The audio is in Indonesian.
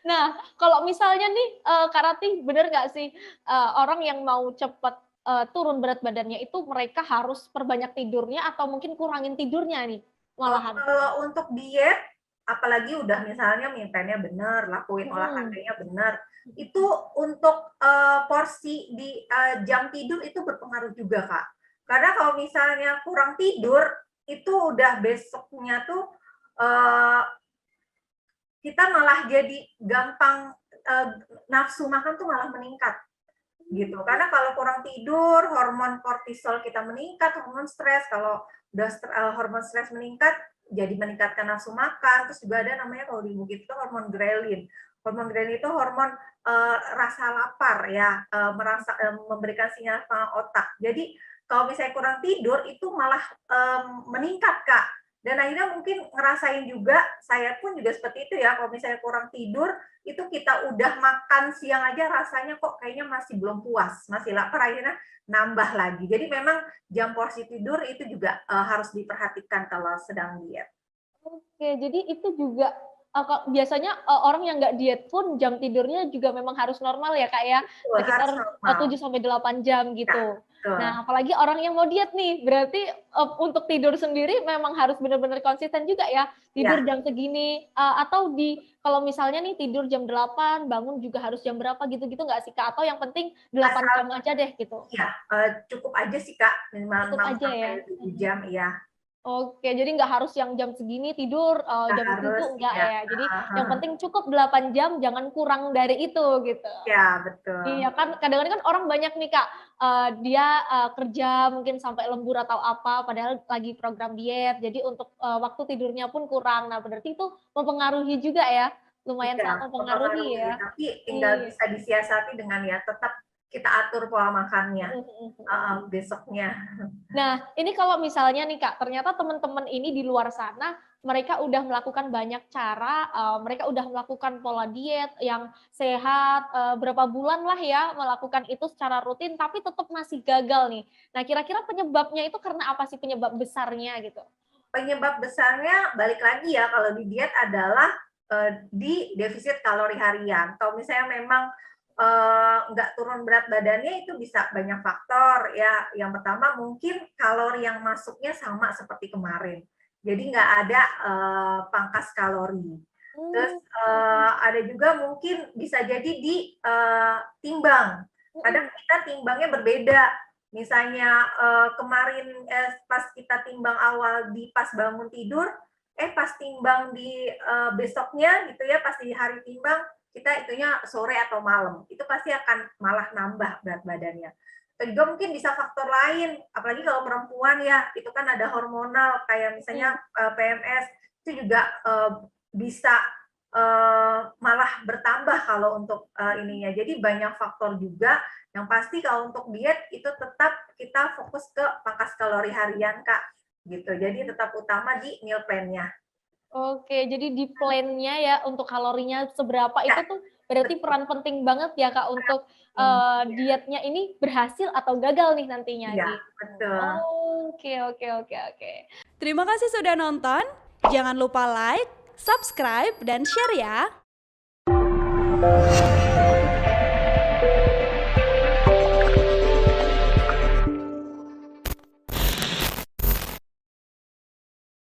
Nah, kalau misalnya nih, Kak Ratih, bener nggak sih, orang yang mau cepet, turun berat badannya itu mereka harus perbanyak tidurnya atau mungkin kurangin tidurnya nih malahan? Kalau untuk diet, apalagi udah misalnya meal plan-nya bener, lakuin Mhm. olahraganya bener, itu untuk, porsi di, jam tidur itu berpengaruh juga, Kak. Karena kalau misalnya kurang tidur, itu udah besoknya tuh, eee, kita malah jadi gampang, nafsu makan tuh malah meningkat. Gitu, karena kalau kurang tidur, hormon kortisol kita meningkat, hormon stres, kalau udah hormon stres meningkat, jadi meningkatkan nafsu makan, terus juga ada namanya kalau di bukit itu hormon grelin. Hormon grelin itu hormon, rasa lapar ya, memberikan sinyal ke otak. Jadi kalau misalnya kurang tidur itu malah, meningkat, Kak. Dan akhirnya mungkin ngerasain juga, saya pun juga seperti itu ya, kalau misalnya kurang tidur, itu kita udah makan siang aja rasanya kok kayaknya masih belum puas, masih lapar, akhirnya nambah lagi. Jadi memang jam porsi tidur itu juga, harus diperhatikan kalau sedang diet. Oke, jadi itu juga, biasanya, orang yang nggak diet pun jam tidurnya juga memang harus normal ya, Kak, ya? Betul, harus Sekitar, normal. 7 sampai 8 jam Ya, gitu. betul. Nah, apalagi orang yang mau diet nih, berarti, untuk tidur sendiri memang harus benar-benar konsisten juga ya, tidur Ya, jam segini, atau kalau misalnya nih tidur jam 8, bangun juga harus jam berapa gitu-gitu nggak sih, Kak? Atau yang penting 8 asal jam aja deh gitu? iya, cukup aja sih, Kak, minimal Cukup 6 aja sampai ya? 7 jam, iya. Oke, jadi nggak harus yang jam segini tidur, Nggak jam segitu, harus, enggak iya. ya. Jadi yang Heeh. penting cukup 8 jam, jangan kurang dari itu, gitu. Iya, betul. Iya kan, kadang-kadang kan orang banyak nih Kak, dia, kerja mungkin sampai lembur atau apa, padahal lagi program diet, jadi untuk, waktu tidurnya pun kurang. Nah, berarti itu mempengaruhi juga ya? Lumayan Iya, sangat mempengaruhi mempengaruhi, ya? tapi tinggal Iya. bisa disiasati dengan ya tetap kita atur pola makannya, Mhm mhm heeh, mhm. besoknya. Nah, ini kalau misalnya nih Kak, ternyata teman-teman ini di luar sana, mereka udah melakukan banyak cara, mereka udah melakukan pola diet yang sehat, berapa bulan lah ya melakukan itu secara rutin, tapi tetap masih gagal nih. Nah, kira-kira penyebabnya itu karena apa sih penyebab besarnya gitu? Penyebab besarnya balik lagi ya kalau di diet adalah, di defisit kalori harian. Kalau misalnya memang, nggak turun berat badannya itu bisa banyak faktor ya. Yang pertama mungkin kalori yang masuknya sama seperti kemarin. Jadi nggak ada, pangkas kalori. Terus, Mmm, ada juga mungkin bisa jadi di, timbang. Kadang mhm kita timbangnya berbeda. Misalnya, kemarin, pas kita timbang awal di pas bangun tidur, pas timbang di, besoknya gitu ya, pas di hari timbang, kita itunya sore atau malam. Itu pasti akan malah nambah berat badannya. Dan juga mungkin bisa faktor lain, apalagi kalau perempuan ya, itu kan ada hormonal kayak misalnya, mhm. PMS, itu juga, bisa, malah bertambah kalau untuk, ininya. Jadi banyak faktor juga, yang pasti kalau untuk diet itu tetap kita fokus ke pangkas kalori harian, Kak, gitu. Jadi tetap utama di meal plan-nya. Oke, jadi di plan-nya ya untuk kalorinya seberapa Ya, itu tuh berarti betul, peran penting banget ya, Kak, untuk, penting. Iya, dietnya ini berhasil atau gagal nih nantinya iya, gitu. betul. Oke oke oke oke. Terima kasih sudah nonton, jangan lupa like, subscribe, dan share ya.